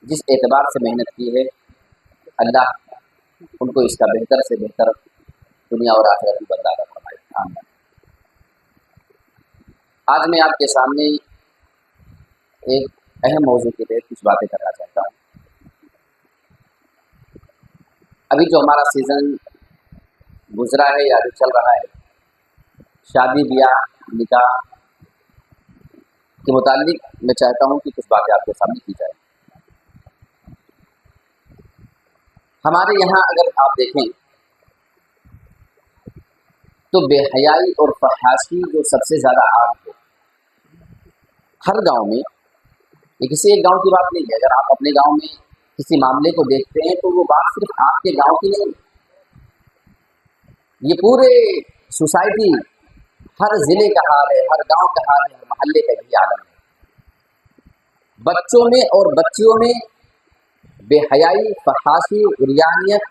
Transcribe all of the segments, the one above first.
جس اعتبار سے محنت کی ہے اللہ ان کو اس کا بہتر سے بہتر دنیا اور آخرت میں بدلا عطا فرمائے۔ آمین۔ آج میں آپ کے سامنے ایک اہم موضوع کے تحت کچھ باتیں کرنا چاہتا ہوں۔ ابھی جو ہمارا سیزن گزرا ہے یا جو چل رہا ہے، شادی بیاہ نکاح کے متعلق میں چاہتا ہوں کہ کچھ باتیں آپ کے سامنے کی جائیں۔ ہمارے یہاں اگر آپ دیکھیں تو بے حیائی اور فحاشی جو سب سے زیادہ عام ہے ہر گاؤں میں، یہ کسی ایک گاؤں کی بات نہیں ہے۔ اگر آپ اپنے گاؤں میں کسی معاملے کو دیکھتے ہیں تو وہ بات صرف آپ کے گاؤں کی نہیں، یہ پورے سوسائٹی، ہر ضلع کا حال ہے، ہر گاؤں کا حال ہے، ہر محلے کا بھی عالم ہے۔ بچوں میں اور بچیوں میں بے حیائی، فحاشی، عریانیت،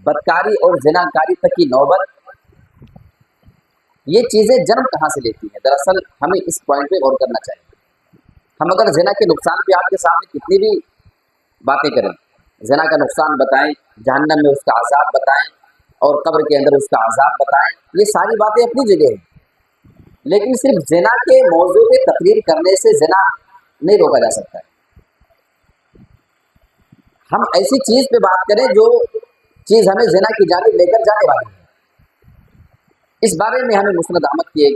بدکاری اور زناکاری تک کی نوبت، یہ چیزیں جنم کہاں سے لیتی ہیں؟ دراصل ہمیں اس پوائنٹ پہ غور کرنا چاہیے۔ ہم اگر زنا کے نقصان پہ آپ کے سامنے کتنی بھی باتیں کریں، زنا کا نقصان بتائیں، جہنم میں اس کا عذاب بتائیں اور قبر کے اندر اس کا عذاب بتائیں، یہ ساری باتیں اپنی جگہ ہیں، لیکن صرف زنا کے موضوع پہ تقریر کرنے سے زنا نہیں روکا جا سکتا ہے۔ ہم ایسی چیز پہ بات کریں جو چیز ہمیں زنا کی جانب لے کر جانے والی ہے۔ اس بارے میں ہمیں مسند احمد کی ایک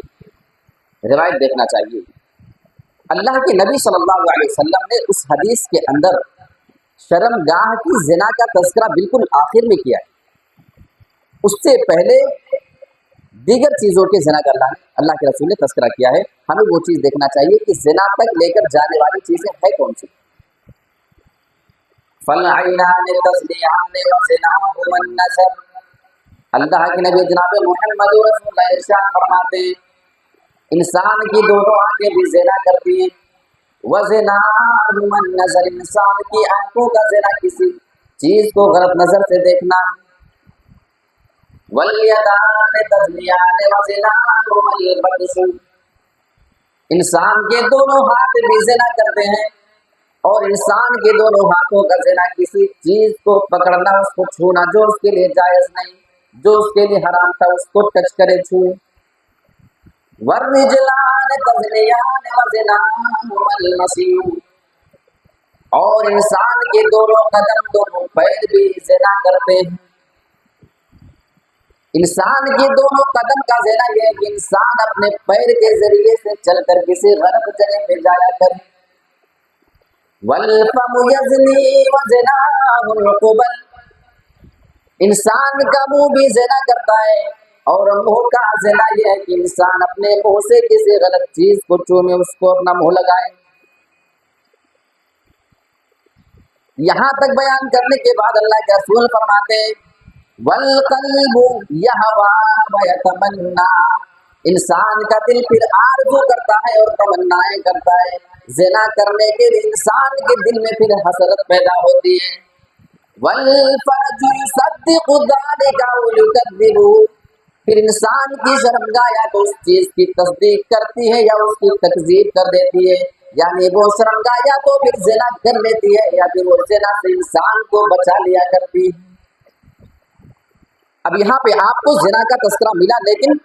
روایت دیکھنا چاہیے۔ اللہ کے نبی صلی اللہ علیہ وسلم نے اس حدیث کے اندر شرمگاہ کی زنا کا تذکرہ بالکل آخر میں کیا ہے۔ اس سے پہلے دیگر چیزوں کے زنا کا اللہ کے رسول نے تذکرہ کیا ہے۔ ہمیں وہ چیز دیکھنا چاہیے کہ زنا تک لے کر جانے والی چیزیں ہے کون سی۔ فَالْعَيْنَانِ تَزْنِيَانِ وَزِنَاهُمَا النَّظَرُ، اللہ کے نبی جناب محمد رسول اللہ ارشاد فرماتے ہیں انسان کی دونوں آنکھیں بھی زنا کرتی ہیں، وَزِنَاهُمَا النَّظَرُ، انسان کی آنکھوں کا زنا کسی چیز کو غلط نظر سے دیکھنا۔ وَالْيَدَانِ تَزْنِيَانِ وَزِنَاهُمَا الْبَطْشُ، انسان کے دونوں ہاتھ بھی زنا کرتے ہیں اور انسان کے دونوں ہاتھوں کا زنا کسی چیز کو پکڑنا، اس کو چھونا جو اس کے لیے جائز نہیں، جو اس کے لیے حرام تھا، اس کو ٹچ کرے چھوئے۔ وَالرِّجْلَانِ تَزْنِيَانِ وَزِنَاهُمَا الْمَشِيُّ، اور انسان کے دونوں قدم، دونوں پیر بھی زنا کرتے ہیں۔ انسان کے دونوں قدم کا زنا یہ ہے کہ انسان اپنے پیر کے ذریعے سے چل کر کسی غلط جگہ پہ جایا کرے۔ وَالْفَمُ يَزْنِي وَزِنَاهُ الْقُبَلُ، انسان کا منہ بھی زنا کرتا ہے اور منہ کا زنا یہ ہے کہ انسان اپنے منہ سے کسی غلط چیز کو چومے، اس کو اپنا منہ لگائے۔ یہاں تک بیان کرنے کے بعد اللہ کے رسول فرماتے ہیں وَالْقَلْبُ يَهْوَىٰ وَيَتَمَنَّىٰ، انسان کا دل پھر آرزو کرتا ہے اور تمنائیں کرتا ہے۔ زنا کرنے کے لیے انسان کے دل میں پھر حسرت پیدا ہوتی ہے۔ وَالْفَرْجُ يُصَدِّقُ ذَلِكَ أَوْ يُكَذِّبُ، پھر انسان کی شرمگاہ یا تو اس چیز کی تصدیق کرتی ہے یا اس کی تکذیب کر دیتی ہے، یعنی وہ شرمگاہ یا تو پھر زنا کر لیتی ہے یا پھر وہ زنا سے انسان کو بچا لیا کرتی ہے۔ اب یہاں پہ آپ کو زنا کا تذکرہ ملا، لیکن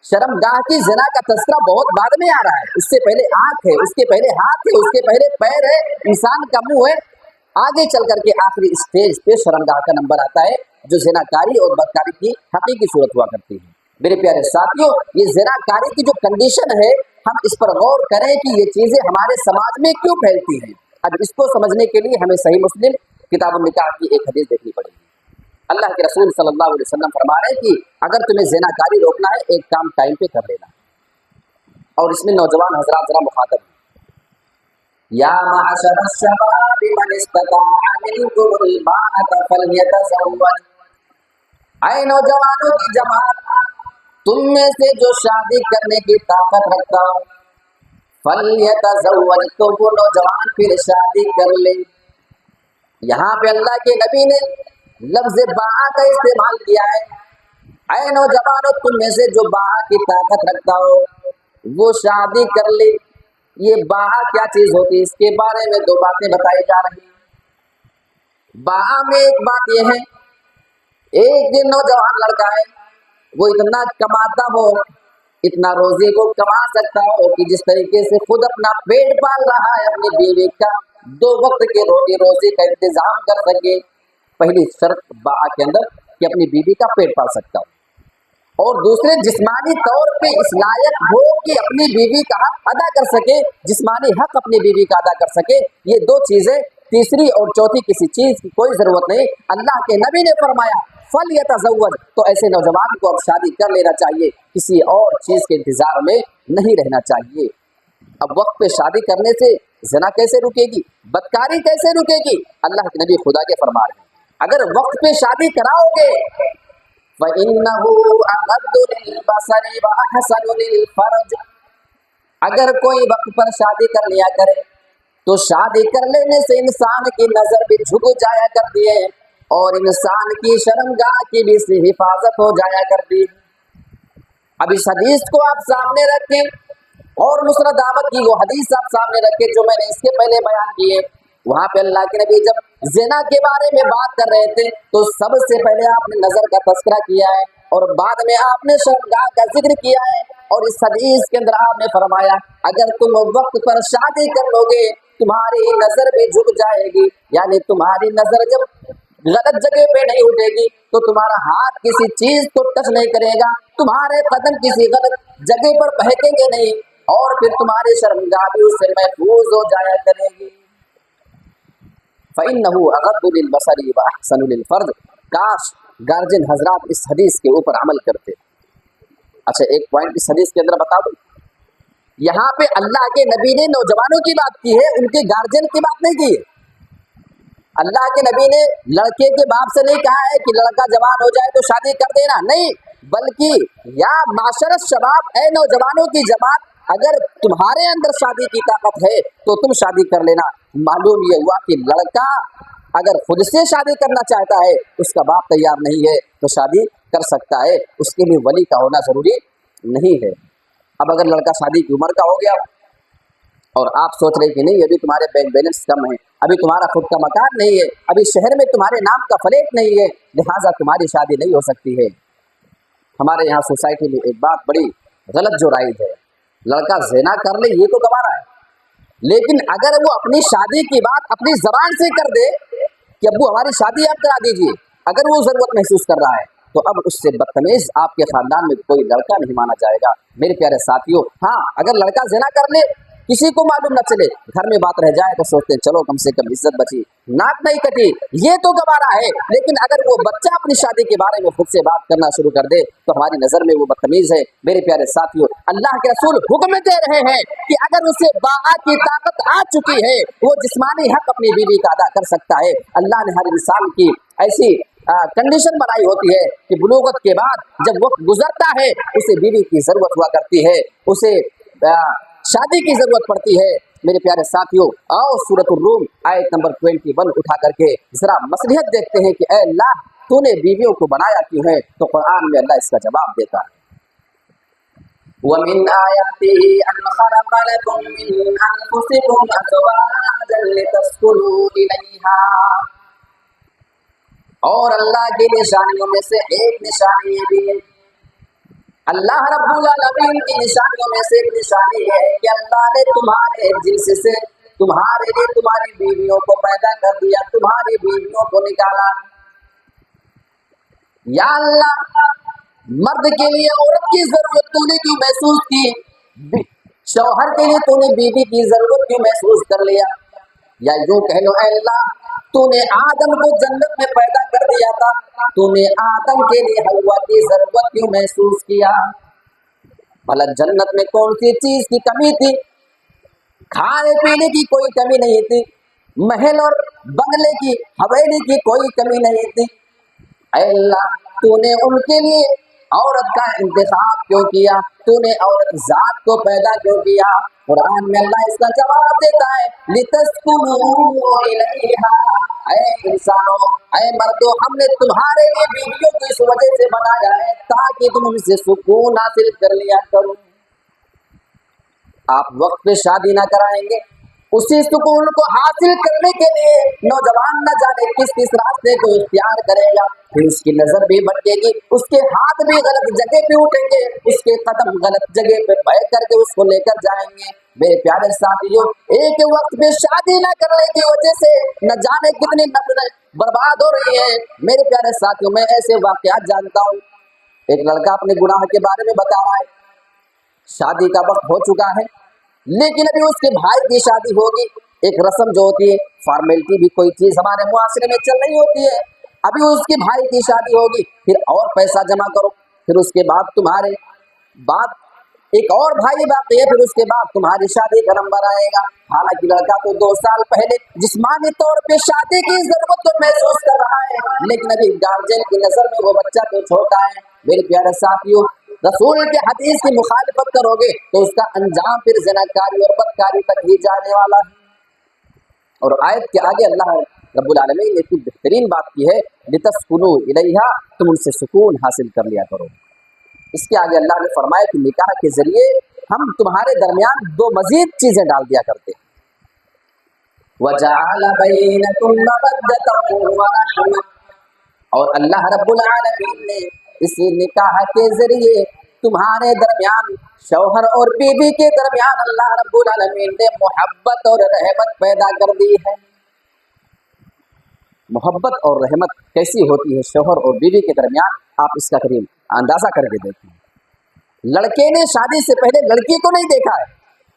شرمگاہ کی زنا کا تذکرہ بہت بعد میں آ رہا ہے۔ اس سے پہلے آنکھ ہے، اس کے پہلے ہاتھ ہے، اس کے پہلے پیر ہے، انسان کا منہ ہے، آگے چل کر کے آخری اسٹیج پہ شرمگاہ کا نمبر آتا ہے جو زناکاری اور بدکاری کی حقیقی صورت ہوا کرتی ہے۔ میرے پیارے ساتھیوں، یہ زناکاری کی جو کنڈیشن ہے، ہم اس پر غور کریں کہ یہ چیزیں ہمارے سماج میں کیوں پھیلتی ہیں۔ اب اس کو سمجھنے کے لیے ہمیں صحیح مسلم کتاب النکاح کی ایک حدیث دیکھنی پڑے گی۔ اللہ کے رسول صلی اللہ علیہ وسلم فرما رہے ہیں کہ اگر تمہیں زناکاری روکنا ہے، ایک کام ٹائم پہ کر لینا۔ اور اس میں نوجوان حضرات ذرا مخاطب ہیں۔ یا معشر الشباب من استطاع منکم الباءۃ فلیتزوج، اے نوجوانوں کی جماعت، تم میں سے جو شادی کرنے کی طاقت رکھتا ہو، فلیتزوج، تو وہ نوجوان پھر شادی کر لے۔ یہاں پہ اللہ کے نبی نے لفظ باء کا استعمال کیا ہے۔ اے نوجوانوں، تم میں سے جو باء کی طاقت رکھتا ہو وہ شادی کر لے۔ یہ باء کیا چیز ہوتی ہے، اس کے بارے میں دو باتیں بتائی جا رہی ہیں۔ बाआ में एक बात यह है, एक नौजवान लड़का है, वो इतना कमाता हो, इतना रोजी को कमा सकता हो कि जिस तरीके से खुद अपना पेट पाल रहा है, अपनी बीवी का 2 वक्त के रोटी रोजी का इंतजाम कर सके। पहली शर्त बाआ के अंदर कि अपनी बीवी का पेट पाल सकता हो, और दूसरे जिस्मानी तौर पे इस लायक हो कि अपनी बीवी का हक अदा कर सके, जिस्मानी हक अपनी बीवी का अदा कर सके। ये 2 चीजें, तीसरी और चौथी किसी चीज की कोई जरूरत नहीं। अल्लाह के नबी ने फरमाया फल यतज़व्वज, तो ऐसे नौजवान को अब शादी कर लेना चाहिए, किसी और चीज के इंतजार में नहीं रहना चाहिए। अब वक्त पे शादी करने से ज़िना कैसे रुकेगी, बदकारी कैसे रुकेगी? अल्लाह के नबी खुदा के फरमा रहे हैं, अगर वक्त पे शादी कराओगे फ़इन्नहु अग़द्दु लिलबसरि व अहसनु लिलफ़रज, अगर कोई वक्त पर शादी कर लिया करे तो शादी कर लेने से इंसान की नजर भी झुक जाया करती है और इंसान की शर्मगाह की भी हिफाजत हो जाया करती है। अब इस हदीस को आप सामने रखें और मुस्नद अहमद की वो हदीस आप सामने रखें जो मैंने इसके पहले बयान किए। वहां पे अल्लाह के नबी जब ज़िना के बारे में बात कर रहे थे तो सबसे पहले आपने नजर का तस्करा किया है और बाद में आपने शर्मगाह का जिक्र किया है। और इस हदीस के अंदर आपने फरमाया अगर तुम वक्त पर शादी कर लोगे तुम्हारी नजर भी झुक जाएगी, यानी तुम्हारी नजर जब गलत जगह पे नहीं उठेगी तो तुम्हारा हाथ किसी चीज को टच नहीं करेगा, तुम्हारे कदम किसी गलत जगह पर बहकेंगे नहीं, और फिर तुम्हारी शर्मगाह भी उससे महफूज हो जाया करेगी। फ़इन्नहु अग़द्दु लिलबसरि व अहसनु लिलफ़र्ज। काश गार्जियन हजरात इस हदीस के ऊपर अमल करते। अच्छा, एक पॉइंट इस हदीस के अंदर बता दूं, यहाँ पे अल्लाह के नबी ने नौजवानों की बात की है, उनके गार्जियन की बात नहीं की है। अल्लाह के नबी ने लड़के के बाप से नहीं कहा है कि लड़का जवान हो जाए तो शादी कर देना, नहीं, बल्कि या माशरत शबाब, ऐ नौजवानों की जमात, अगर तुम्हारे अंदर शादी की ताकत है तो तुम शादी कर लेना। मालूम ये हुआ कि लड़का अगर खुद से शादी करना चाहता है, उसका बाप तैयार नहीं है तो शादी कर सकता है, उसके लिए वली का होना जरूरी नहीं है। अब अगर लड़का शादी की उम्र का हो गया और आप सोच रहे कि नहीं अभी तुम्हारे बैंक बैलेंस कम है, अभी तुम्हारा खुद का मकान नहीं है, अभी शहर में तुम्हारे नाम का फ्लैट नहीं है, लिहाजा तुम्हारी शादी नहीं हो सकती है। हमारे यहाँ सोसाइटी में एक बात बड़ी गलत जो राइज है, लड़का ज़िना कर ले ये तो गवारा है, लेकिन अगर वो अपनी शादी की बात अपनी जबान से कर दे कि अब्बू हमारी शादी आप करा दीजिए, अगर वो जरूरत महसूस कर रहा है तो अब उससे बदतमीज आपके खानदान में कोई लड़का नहीं माना जाएगा। मेरे प्यारे साथियों, हाँ, अगर लड़का ज़िना कर ले, किसी को मालूम न चले, घर में बात रह जाए तो सोचते हैं चलो कम से कम इज्जत बची, नाक नहीं कटी, ये तो गवारा है। लेकिन अगर वो बच्चा अपनी शादी के बारे में खुद से बात करना शुरू कर दे तो हमारी नजर में वो बदतमीज है। मेरे प्यारे साथियों, अल्लाह के रसूल हुक्म दे रहे हैं कि अगर उसे बाआ की ताकत आ चुकी है, वो जिस्मानी हक अपनी बीवी का अदा कर सकता है। अल्लाह ने हर इंसान की ऐसी कंडीशन बनाई होती है कि बुलूगत के बाद जब वक्त गुजरता है उसे बीवी की जरूरत हुआ करती है, उसे शादी की जरूरत पड़ती है। मेरे प्यारे साथियों, आओ सूरतुर रूम आयत नंबर 21 उठा करके जरा मसलिहत देखते हैं कि ऐ अल्लाह तूने बीवियों को बनाया क्यों है। तो कुरान में अल्लाह इसका जवाब देता है, वमिन आयातिही अन खलक़ लकुम मिन अनफुसिकुम अज़वाजन लितस्कुनू इलैहा, और अल्लाह की निशानियों में से एक निशानी ये भी है, अल्लाह रब्बुल आलमीन की निशानियों में से एक निशानी है कि अल्लाह ने तुम्हारे जिन्स से तुम्हारे लिए तुम्हारी बीवियों को पैदा कर दिया, तुम्हारी बीवियों को निकाला। या अल्लाह, मर्द के लिए औरत की जरूरत तूने क्यों महसूस की, शौहर के लिए तूने बीवी की जरूरत क्यों महसूस कर लिया? या यूं कह लो, ऐ अल्लाह तूने आदम को जन्नत में पैदा कर दिया था, तूने आदम के लिए हवा की जरूरत क्यों महसूस किया? भला जन्नत में कौन सी चीज की कमी थी? खाने पीने की कोई कमी नहीं थी, महल और बंगले की हवेली की कोई कमी नहीं थी। ऐ अल्लाह तूने उनके लिए औरत का इंतखाब क्यों किया? तूने औरत जात को पैदा क्यों किया? कुरान में अल्लाह इसका जवाब देता है, लितस्कुनू इलैहा, ऐ इंसानों, ऐ मर्दों, हमने तुम्हारे लिए बीवियों को इस वजह से बनाया है ताकि तुम उनसे सुकून हासिल कर लिया करो। आप वक्त पे शादी ना कराएंगे उसी सुकून को हासिल करने के लिए नौजवान न जाने किस किस रास्ते को इख्तियार करेगा, फिर उसकी नजर भी भटकेगी, उसके हाथ भी गलत जगह पे उठेंगे, उसके कदम गलत जगह पे बह करके उसको लेकर जाएंगे। मेरे प्यारे साथियों, एक वक्त पे शादी न करने की वजह से न जाने कितनी नस्लें बर्बाद हो रही है। मेरे प्यारे साथियों, मैं ऐसे वाकयात जानता हूँ। एक लड़का अपने गुनाह के बारे में बता रहा है, शादी का वक्त हो चुका है, लेकिन अभी उसके भाई की शादी होगी। एक रस्म जो होती है, फॉर्मेलिटी भी कोई चीज हमारे मुआशरे में चल रही होती है। अभी उसके भाई की शादी होगी, फिर और पैसा जमा करो, फिर उसके बाद तुम्हारे बाद एक और भाई बाकी है, फिर उसके बाद तुम्हारी शादी का नंबर आएगा। हालांकि लड़का तो 2 साल पहले जिस्मानी तौर पे शादी की जरूरत तो महसूस कर रहा है, लेकिन अभी गार्जियन की नजर में वो बच्चा तो छोटा है। मेरे प्यारे साथियों, रसूल के हदीस की मुखालिफत करोगे तो उसका अंजाम फिर ज़िनाकारी और बदकारी तक ही जाने वाला है। और आयत के आगे अल्लाह रब्बुल आलमीन ने इतनी बेहतरीन बात की है, लितस्कुनू इलैहा, तुम उनसे सुकून हासिल कर लिया करो। इसके आगे अल्लाह ने फरमाया कि निकाह के जरिए हम तुम्हारे दरमियान 2 मजीद चीजें डाल दिया करते हैं। वजअल बैनकुम मवद्दतन व रहमा, और अल्लाह रब्बुल आलमीन ने इस निकाह के जरिए तुम्हारे दरमियान, शौहर और बीवी के दरमियान, अल्लाह रब्बुल आलमीन ने मोहब्बत और रहमत पैदा कर दी है। मोहब्बत और रहमत कैसी होती है शौहर और बीवी के दरमियान, आप इसका करीब अंदाजा करके देखें। लड़के ने शादी से पहले लड़की को नहीं देखा है,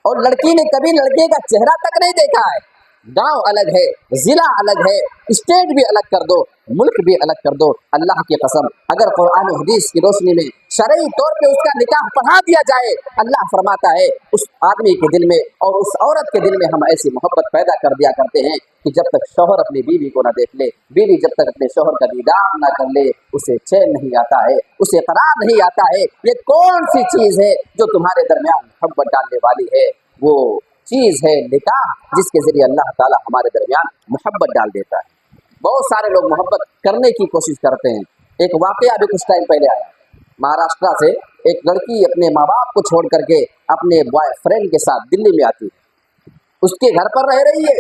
और लड़की ने कभी लड़के का चेहरा तक नहीं देखा है। गांव अलग है, जिला अलग है, स्टेट भी अलग कर दो, मुल्क भी अलग कर दो। अल्लाह की कसम, अगर कुरान और हदीस की रोशनी में शरई तौर पे उसका निकाह पढ़ा दिया जाए, अल्लाह फरमाता है उस आदमी के दिल में और उस औरत के दिल में हम ऐसी मोहब्बत पैदा कर दिया करते हैं कि जब तक शौहर अपनी बीवी को न देख ले, बीवी जब तक अपने शौहर का दीदार न कर ले, उसे चैन नहीं आता है, उसे करार नहीं आता है। ये कौन सी चीज है जो तुम्हारे दरमियान मोहब्बत डालने वाली है? वो चीज है निकाह, जिसके जरिए अल्लाह ताला हमारे दरमियान मोहब्बत डाल देता है। बहुत सारे लोग मोहब्बत करने की कोशिश करते हैं। एक वाकया अभी कुछ टाइम पहले आया, महाराष्ट्र से एक लड़की अपने माँ बाप को छोड़ करके अपने बॉयफ्रेंड के साथ दिल्ली में आती, उसके घर पर रह रही है,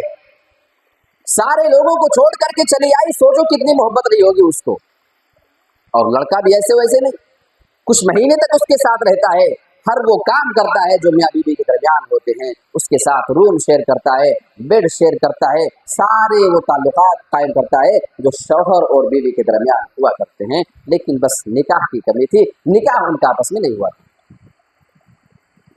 सारे लोगों को छोड़ करके चली आई। सोचो कितनी मोहब्बत रही होगी उसको। और लड़का भी ऐसे वैसे नहीं, कुछ महीने तक उसके साथ रहता है, हर वो काम करता है जो मियाँ बीवी के दरमियान होते हैं, उसके साथ रूम शेयर करता है, बेड शेयर करता है, सारे वो ताल्लुकात कायम करता है जो शौहर और बीवी के दरमियान हुआ करते हैं। लेकिन बस निकाह की कमी थी, निकाह उनका आपस में नहीं हुआ था।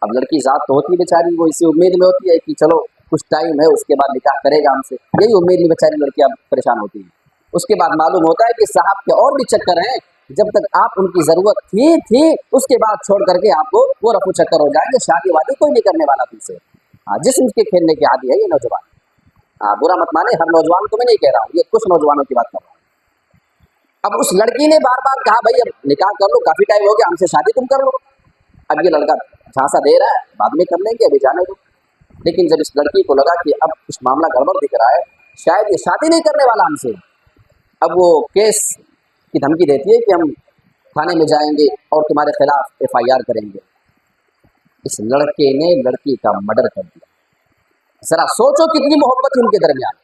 अब लड़की ज़ात तो होती बेचारी, वो इसी उम्मीद में होती है कि चलो कुछ टाइम है, उसके बाद निकाह करेगा हमसे, यही उम्मीद में बेचारी लड़कियां परेशान होती हैं। उसके बाद मालूम होता है कि साहब के और भी चक्कर हैं, जब तक आप उनकी जरूरत थी उसके बाद छोड़ करके आपको वो रफू चक्कर हो जाएंगे, शादी वादी कोई नहीं करने वाला तुमसे। जिस्म के खेलने के आदी है ये नौजवान। बुरा मत माने, हर नौजवान को मैं नहीं कह रहा हूँ, ये कुछ नौजवानों की बात कर रहा हूँ। अब उस लड़की ने बार बार कहा भाई अब निकाह कर लो, काफी टाइम हो गया, हमसे शादी तुम कर लो। अब ये लड़का झांसा दे रहा है, बाद में कर लेंगे, अभी जाने दो। लेकिन जब इस लड़की को लगा कि अब कुछ मामला गड़बड़ दिख रहा है, शायद ये शादी नहीं करने वाला हमसे, अब वो केस की धमकी देती है कि हम थाने में जाएंगे और तुम्हारे खिलाफ FIR करेंगे। इस लड़के ने लड़की का मर्डर कर दिया। जरा सोचो कितनी मोहब्बत थी उनके दरमियान,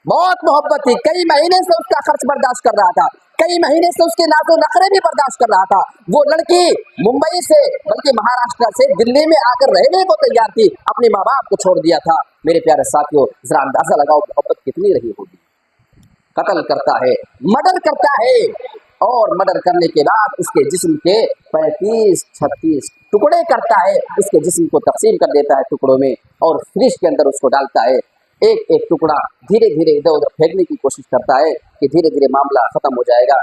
बहुत मोहब्बत थी। कई महीने से उसका खर्च बर्दाश्त कर रहा था, कई महीने से उसके नाज़ो नखरे भी बर्दाश्त कर रहा था। वो लड़की मुंबई से बल्कि महाराष्ट्र से दिल्ली में आकर रहने को तैयार थी, अपने माँ बाप को छोड़ दिया था। मेरे प्यारे साथियों, जरा अंदाजा लगाओ मोहब्बत कितनी रही होगी। कत्ल करता है, मर्डर करता है, और मर्डर करने के बाद उसके जिस्म के 35-36 टुकड़े करता है, उसके जिस्म को तकसीम कर देता है टुकड़ों में और फ्रिज के अंदर उसको डालता है। एक एक टुकड़ा धीरे धीरे इधर उधर फेंकने की कोशिश करता है कि धीरे धीरे मामला खत्म हो जाएगा।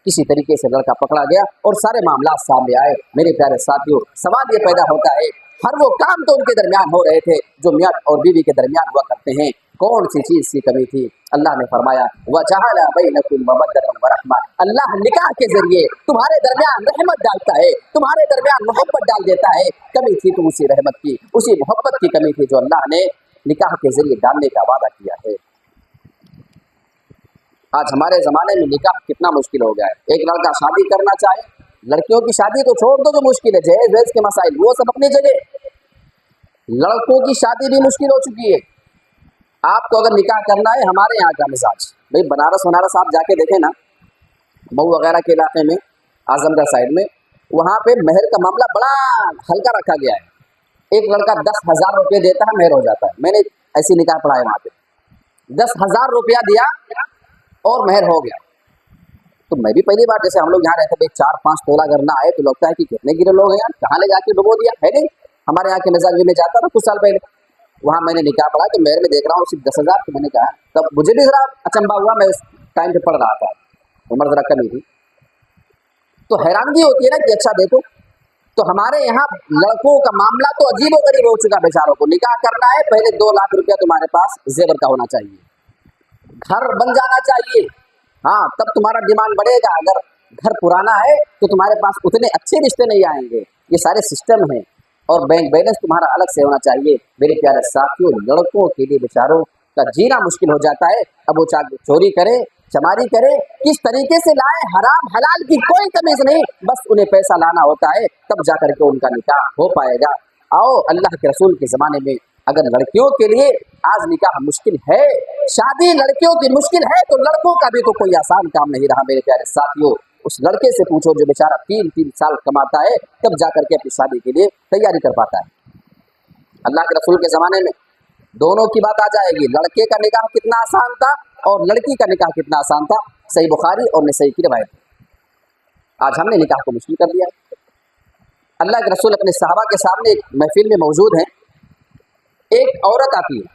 किसी तरीके से लड़का पकड़ा गया और सारे मामला सामने आए। मेरे प्यारे साथियों, सवाल ये पैदा होता है, हर वो काम तो उनके दरमियान हो रहे थे जो मियाँ और बीवी के दरमियान हुआ करते हैं, कौन सी चीज की कमी थी? अल्लाह ने फरमाया वजअल बैनकुम मवद्दतन व रहमा, अल्लाह निकाह के जरिए तुम्हारे दरमियान रहमत डालता है, तुम्हारे दरमियान मोहब्बत डाल देता है। कमी थी तो उसी रहमत की, उसी मोहब्बत की कमी थी जो अल्लाह ने निकाह के जरिए डालने का वादा किया है। आज हमारे ज़माने में निकाह कितना मुश्किल हो गया है। एक लड़का शादी करना चाहे, लड़कियों की शादी तो छोड़ दो जो मुश्किल है, जहेज वहेज के मसाइल वो सब अपनी जगह, लड़कों की शादी भी मुश्किल हो चुकी है। आपको अगर निकाह करना है, हमारे यहाँ का मिजाज, भाई बनारस आप जाके देखें ना, मऊ वगैरह के इलाके में, आजमगढ़ साइड में, वहाँ पे मेहर का मामला बड़ा हल्का रखा गया है। एक लड़का 10,000 रुपये देता है, मेहर हो जाता है। मैंने ऐसी निकाह पढ़ा है वहाँ पे, 10,000 रुपया दिया और मेहर हो गया। तो मैं भी पहली बार, जैसे हम लोग यहाँ रहते भाई 4-5 तोला करना आए तो लगता है कि कितने गिरे लोग हैं यार, कहाँ ले जाके डुबो दिया है। नहीं, हमारे यहाँ के मिजाज में जाता था कुछ साल पहले, वहाँ मैंने निकाह पढ़ा तो मेहर में देख रहा हूँ सिर्फ 10,000। तो मैंने कहा, तब मुझे भी जरा अचंभा हुआ, मैं उस टाइम पे पढ़ रहा था, उम्र जरा कम ही थी, तो हैरानगी होती है ना कि अच्छा देखो, तो हमारे यहाँ लड़कों का मामला तो अजीबो गरीब हो चुका। बेचारों को निकाह करना है, पहले 2 लाख रुपया तुम्हारे पास जेवर का होना चाहिए, घर बन जाना चाहिए, हाँ तब तुम्हारा डिमांड बढ़ेगा। अगर घर पुराना है तो तुम्हारे पास उतने अच्छे रिश्ते नहीं आएंगे। ये सारे सिस्टम हैं, और बैंक बैलेंस तुम्हारा अलग से होना चाहिए। मेरे प्यारे साथियों, लड़कों के लिए बेचारों का जीना मुश्किल हो जाता है। अब वो चाहे चोरी करे, चमारी करे, किस तरीके से लाए, हराम हलाल की कोई तमीज नहीं, बस उन्हें पैसा लाना होता है, तब जाकर के उनका निकाह हो पाएगा। आओ, अल्लाह के रसूल के ज़माने में अगर लड़कियों के लिए आज निकाह मुश्किल है, शादी लड़कियों की मुश्किल है, तो लड़कों का भी तो कोई आसान काम नहीं रहा। मेरे प्यारे साथियों, उस लड़के से पूछो जो बेचारा 3-3 साल कमाता है, तब जाकर के अपनी शादी के लिए तैयारी कर पाता है। अल्लाह के रसूल के ज़माने में दोनों की बात आ जाएगी, लड़के का निकाह कितना आसान था और लड़की का निकाह कितना आसान था। सही बुखारी और नसई की रिवायत। आज हमने निकाह को मुश्किल कर दिया है। अल्लाह के रसूल अपने सहाबा के सामने एक महफिल में मौजूद हैं, एक औरत आती है,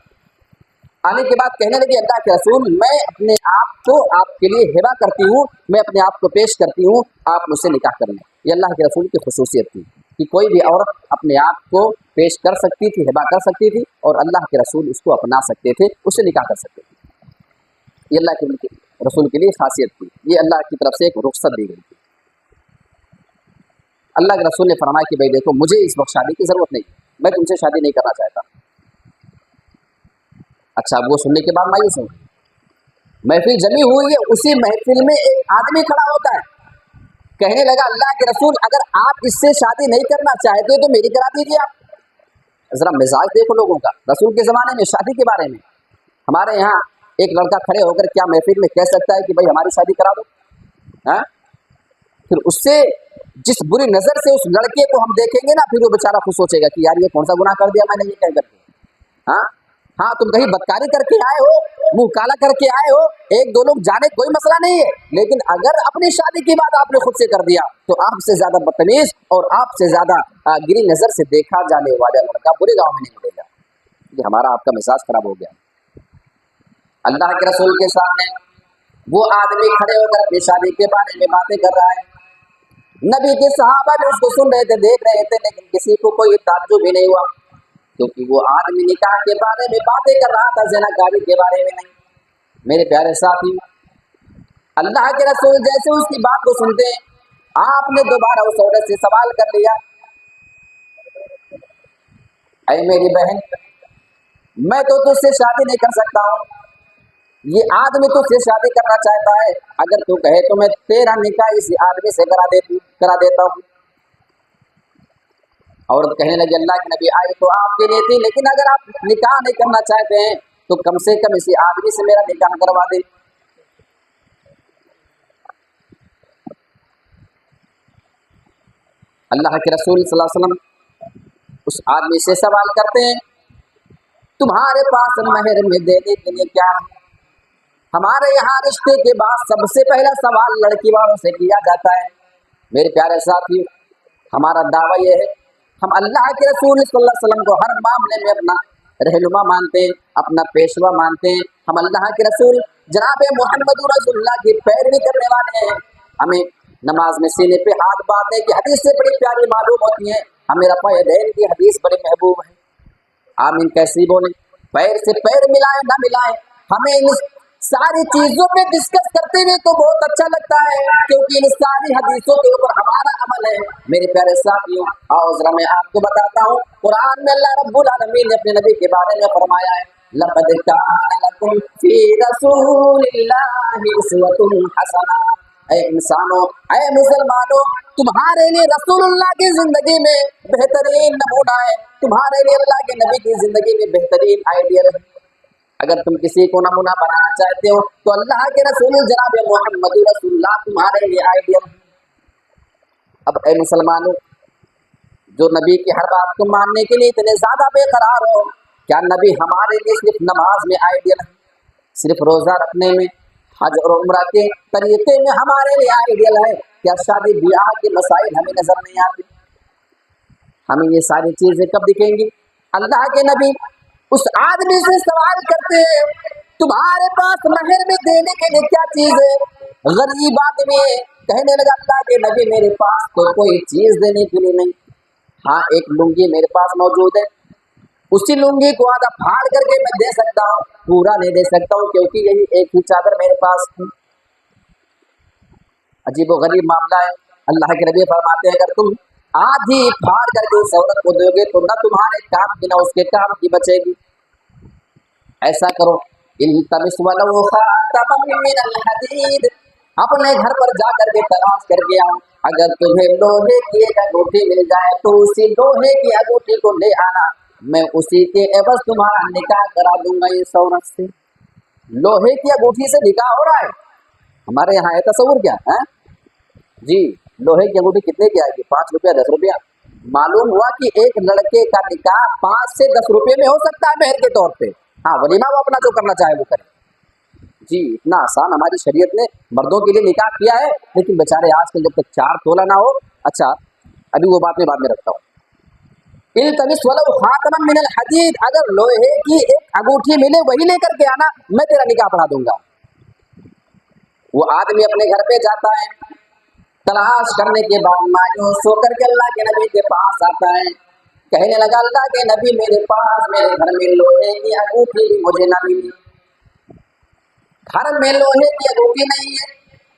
आने के बाद कहने लगी, अल्लाह के रसूल, मैं अपने आप को आपके लिए हिबा करती हूँ, मैं अपने आप को पेश करती हूँ, आप मुझसे निकाह कर लें। ये अल्लाह के रसूल की खुसूसियत थी कि कोई भी औरत अपने आप को पेश कर सकती थी, हिबा कर सकती थी, और अल्लाह के रसूल उसको अपना सकते थे, उससे निकाह कर सकते थे। ये अल्लाह के रसूल के लिए खासियत थी, ये अल्लाह की तरफ से एक रुख्सत दी गई थी। अल्लाह के रसूल ने फरमाया कि भाई देखो, मुझे इस वक्त शादी की ज़रूरत नहीं, मैं तुमसे शादी नहीं करना चाहता। अच्छा, वो सुनने के बाद मायूस हो, महफिल जमी हुई है, उसी महफिल में एक आदमी खड़ा होता है, कहने लगा, अल्लाह के रसूल, अगर आप इससे शादी नहीं करना चाहते तो मेरी करा दीजिए आप। जरा मिजाज देखो लोगों का रसूल के ज़माने में शादी के बारे में। हमारे यहाँ एक लड़का खड़े होकर क्या महफिल में कह सकता है कि भाई हमारी शादी करा दो? हाँ, फिर उससे जिस बुरी नज़र से उस लड़के को हम देखेंगे ना, फिर वो बेचारा खुद सोचेगा कि यार ये कौन सा गुनाह कर दिया मैंने, ये कह करके। हाँ हाँ, तुम कहीं बदकारी करके आए हो, मुंह काला करके आए हो, 1-2 लोग जाने, कोई मसला नहीं है, लेकिन अगर अपनी शादी की बात आपने खुद से कर दिया तो आपसे ज़्यादा बदतमीज और आपसे ज़्यादा गिरी नज़र से देखा जाने वाला लड़का बुरे गाँव में नहीं मिलेगा। ये हमारा आपका मिजाज खराब हो गया। अल्लाह के रसूल के सामने वो आदमी खड़े होकर अपनी शादी के बारे में बातें कर रहा है। नबी के सहाबा भी उसको सुन रहे थे, देख रहे थे, लेकिन किसी को कोई ताज्जुब भी नहीं हुआ, क्योंकि वो आदमी निकाह के बारे में बातें कर रहा था, ज़िनाकारी के बारे में नहीं। मेरे प्यारे साथी, अल्लाह के रसूल जैसे उसकी बात को सुनते हैं, आपने दोबारा उस औरत से सवाल कर लिया, ऐ मेरी बहन, मैं तो तुझसे शादी नहीं कर सकता हूँ, ये आदमी तुझसे शादी करना चाहता है, अगर तू कहे तो मैं तेरा निकाह इस आदमी से करा देता हूँ। औरत कहने लगी, अल्लाह के नबी, आई तो आपके लिए थी, लेकिन अगर आप निकाह नहीं करना चाहते हैं तो कम से कम इसी आदमी से मेरा निकाह करवा दे। अल्लाह के रसूल सल्लल्लाहु अलैहि वसल्लम उस आदमी से सवाल करते हैं, तुम्हारे पास महर में देने के लिए क्या है? हमारे यहाँ रिश्ते के बाद सबसे पहला सवाल लड़की वालों से किया जाता है। मेरे प्यारे साथी, हमारा दावा यह है, हम अल्लाह के रसूल सल्लल्लाहु अलैहि वसल्लम को हर मामले में अपना रहनुमा मानते हैं, अपना पेशवा मानते हैं। हम अल्लाह के रसूल जनाब मोहम्मद रसूलुल्लाह की पैरवी करने वाले हैं। हमें नमाज में सीने पे हाथ बांधने की हदीस से बड़ी प्यारी मालूम होती है, हमें रफ़ा यदैन की हदीस बड़ी महबूब है। आमीन कैसी बोले, पैर से पैर मिलाए ना मिलाए, हमें इन सारी चीजों पे डिस्कस करते हुए तो बहुत अच्छा लगता है, क्योंकि इन सारी हदीसों के ऊपर हमारा अमल है। मेरे प्यारे साथियों, आओ जरा मैं आपको बताता हूँ, कुरान में अल्लाह रब्बुल आलमीन ने अपने नबी के बारे में फरमाया है, लक़द कान लकुम फी रसूलिल्लाहि उस्वतुन हसना। ऐ इंसानों, ऐ मुसलमानों, तुम्हारे लिए रसूलुल्लाह की जिंदगी में बेहतरीन नमूना है, तुम्हारे लिए अल्लाह के नबी की जिंदगी में बेहतरीन आइडियल है। अगर तुम किसी को नमूना बनाना चाहते हो तो अल्लाह के रसूल जनाब मोहम्मद रसूलुल्लाह तुम्हारे लिए आइडियल। अब ए मुसलमानों, जो नबी की हर बात को मानने के लिए इतने ज्यादा बेकरार हो, क्या नबी हमारे लिए सिर्फ नमाज में आइडियल है, सिर्फ रोजा रखने में, हज और उम्रा के तरीके में हमारे लिए आइडियल है? क्या शादी ब्याह के मसाइल हमें नजर नहीं आते? हमें ये सारी चीजें कब दिखेंगी? अल्लाह के नबी उस आदमी से सवाल करते हैं, तुम्हारे पास महर में देने के लिए क्या चीज है? गरीब आदमी है, कहने लगा अल्लाह के नबी मेरे पास तो कोई चीज देने के लिए नहीं, हाँ एक लुंगी मेरे पास मौजूद है, उसी लुंगी को आधा फाड़ करके मैं दे सकता हूँ, पूरा नहीं दे सकता हूँ क्योंकि यही एक ही चादर मेरे पास है। अजीब व गरीब मामला है। अल्लाह के नबी फरमाते हैं अगर तुम आधी फाड़ करके उस औरत को दोगे तो न तुम्हारे काम की न उसके काम की बचेगी। ऐसा करो, इल्तमिस वलौ खातमम मिनल हदीद, अपने घर पर जा करके तलाश करके आओ, अगर तुम्हें लोहे की एक अंगूठी मिल जाए तो उसी लोहे की अंगूठी को ले आना, मैं उसी के एवज तुम्हारा निकाह करा दूंगा इस औरत से। लोहे की अंगूठी से निकाह हो रहा है? हमारे यहाँ है तस्वुर क्या है जी? लोहे की अंगूठी कितने की आएगी? 5 रुपया 10 रुपया। मालूम हुआ कि एक लड़के का निकाह 5 से 10 रुपये में हो सकता है मेहर के तौर पे। हाँ, वलीमा वो अपना जो करना चाहे वो करे जी। इतना आसान हमारी शरीयत ने मर्दों के लिए निकाह किया है, लेकिन बेचारे आजकल जब तक 4 तोला ना हो। अच्छा, अभी वो बात मैं बाद में रखता हूँ। इल्तमिस वलौ खातमम मिनल हदीद, अगर लोहे की एक अंगूठी मिले वही लेकर के आना, मैं तेरा निकाह पढ़ा दूंगा। वो आदमी अपने घर पे जाता है, तलाश करने के बाद मायूस होकर के अल्लाह के नबी के पास आता है, कहने लगा अल्लाह के नबी मेरे पास मेरे घर में लोहे की अंगूठी मुझे न मिली, घर में लोहे की अंगूठी नहीं है,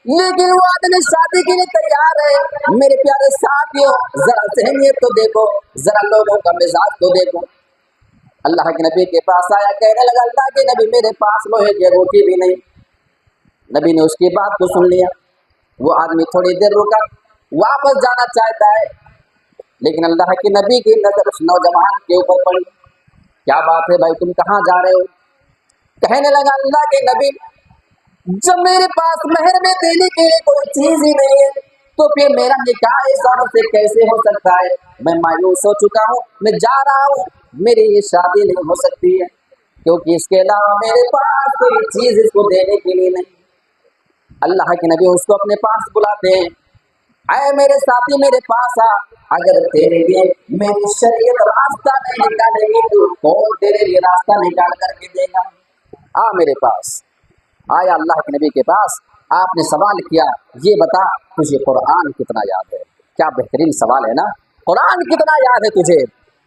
लेकिन वो आदमी शादी के लिए तैयार है। मेरे प्यारे साथियों, जरा सहनियत तो देखो, जरा लोगों का मिजाज तो देखो। अल्लाह के नबी के पास आया, कहने लगा अल्लाह के नबी मेरे पास लोहे की अंगूठी भी नहीं। नबी ने उसकी बात को सुन लिया। वो आदमी थोड़ी देर रुका, वापस जाना चाहता है, लेकिन अल्लाह के नबी की नजर उस नौजवान के ऊपर पड़ी। क्या बात है भाई, तुम कहाँ जा रहे हो? कहने लगा अल्लाह के नबी जब मेरे पास महर में देने के लिए कोई चीज ही नहीं है तो फिर मेरा निकाह इस औरत से कैसे हो सकता है? मैं मायूस हो चुका हूँ, मैं जा रहा हूँ, मेरी ये शादी नहीं हो सकती है क्योंकि इसके अलावा मेरे पास कोई चीज इसको देने के लिए नहीं। अल्लाह के नबी उसको अपने पास बुलाते हैं, आए मेरे साथी मेरे पास आ, अगर तेरे लिए मेरी शरीयत रास्ता नहीं निकालेगी तो कौन तेरे लिए रास्ता निकाल करके देगा? आ मेरे पास। आया अल्लाह के नबी के पास, आपने सवाल किया, ये बता तुझे कुरान कितना याद है? क्या बेहतरीन सवाल है ना, कुरान कितना याद है तुझे?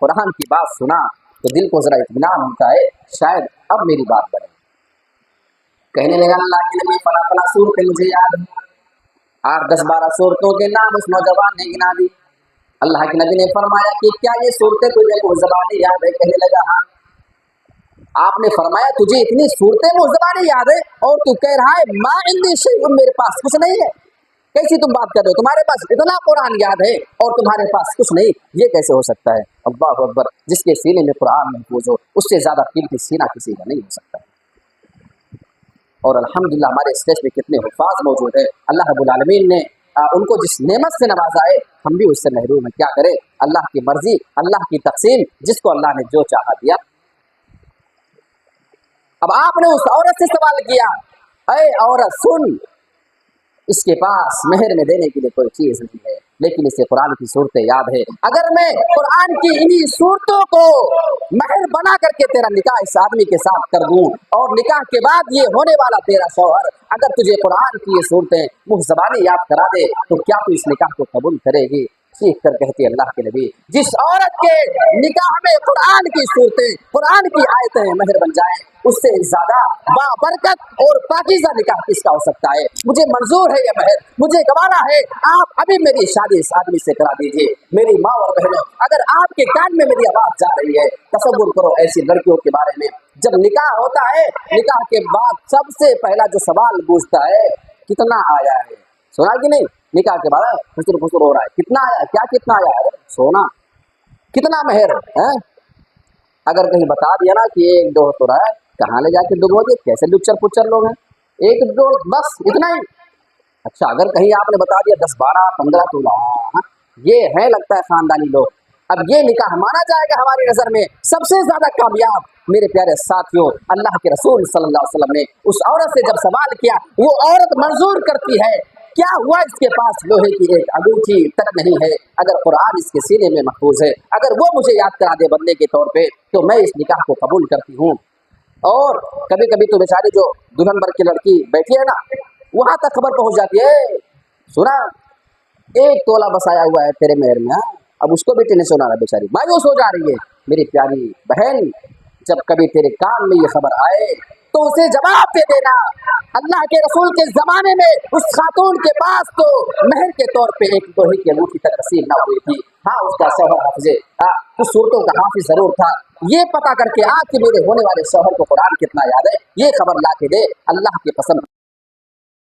कुरान की बात सुना तो दिल को जरा इत्मीनान होता है, शायद अब मेरी बात बने। कहने लगा अल्लाह के नबी फला फला सूरतें मुझे याद है। 8, 10, 12 सूरतों के नाम उस नौजवान ने गिना दी। अल्लाह के नबी ने फरमाया कि क्या ये सूरतें तुझे मुज़बानी याद है? कहने लगा हाँ। आपने फरमाया तुझे इतनी सूरतें मुज़बानी याद है और तू कह रहा है मा इंदी शैउन, मेरे पास कुछ नहीं है? कैसी तुम बात कर रहे हो? तुम्हारे पास इतना कुरान याद है और तुम्हारे पास कुछ नहीं, ये कैसे हो सकता है? अल्लाहु अकबर, जिसके सीने में कुरान महफूज हो उससे ज्यादा कीमती सीना किसी का नहीं हो सकता। और अल्हम्दुलिल्लाह हमारे स्टेज में कितने हुफ़ाज़ मौजूद है। अल्लाह रब्बुल आलमीन ने उनको जिस नेमत से नवाजा है हम भी उससे महरूम है। क्या करें, अल्लाह की मर्जी, अल्लाह की तक़सीम, जिसको अल्लाह ने जो चाहा दिया। अब आपने उस औरत से सवाल किया, अरे औरत सुन, इसके पास महर में देने के लिए कोई चीज नहीं है, लेकिन इसे कुरान की सूरतें याद है। अगर मैं कुरान की इन्हीं सूरतों को महर बना करके तेरा निकाह इस आदमी के साथ कर दूं और निकाह के बाद ये होने वाला तेरा शौहर अगर तुझे कुरान की ये सूरतें मुँह ज़बानी याद करा दे तो क्या तू इस निकाह को कबूल करेगी? चीख कर कहती अल्लाह के नबी, जिस औरत के निकाह में कुरान की सूरतें, कुरान की आयतें महर बन जाएं, उससे ज्यादा बाबरकत और पाकीज़ा निकाह किसका हो सकता है? मुझे मंजूर है ये महर, मुझे गवाना है, आप अभी मेरी शादी इस आदमी से करा दीजिए। मेरी माँ और बहनों, अगर आपके कान में मेरी आवाज जा रही है, तसव्वुर करो ऐसी लड़कियों के बारे में, जब निकाह होता है, निकाह के बाद सबसे पहला जो सवाल पूछता है, कितना आया है? सुना कि नहीं? निकाह के बाद फुसुर फुसुर हो रहा है, कितना आया? क्या कितना आया है? सोना कितना महर है? अगर कहीं बता दिया ना कि 1, 2 तो रहा है, कहाँ ले जाके डुबो दिए, कैसे लुच्चर पुच्चर लोग हैं, एक दो बस इतना ही। अच्छा अगर कहीं आपने बता दिया 10 12 15 तोला, ये है लगता है खानदानी लोग, अब ये निकाह माना जाएगा हमारी नजर में सबसे ज्यादा कामयाब। मेरे प्यारे साथियों, अल्लाह के रसूल सल्लल्लाहु अलैहि वसल्लम ने उस औरत से जब सवाल किया, वो औरत मंजूर करती है, क्या हुआ इसके पास लोहे की एक अंगूठी तक नहीं है, अगर कुरान इसके सीने में महफूज है, अगर वो मुझे याद करा दे बंदे के तौर पे तो मैं इस निकाह को कबूल करती हूँ। और कभी कभी तो बेचारी जो दुल्हन भर की लड़की बैठी है ना, वहां तक खबर पहुंच जाती है, सुना 1 तोला बसाया हुआ है तेरे मेहर में, अब उसको भी टेंशन आ रहा है, बेचारी मायूस हो जा रही है। मेरी प्यारी बहन, जब कभी तेरे कान में ये खबर आए तो उसे जवाब दे देना, अल्लाह के रसूल के जमाने में उस खातून के पास तो महर के तौर पे एक लोहे की अंगूठी तक नसीब ना हुई थी। हाँ, उसका शौहर हाफिज़े कुछ सूरतों का हाफिज जरूर था। ये पता करके कि मेरे होने वाले शौहर को कुरान कितना याद है, ये खबर ला के दे, अल्लाह की कसम।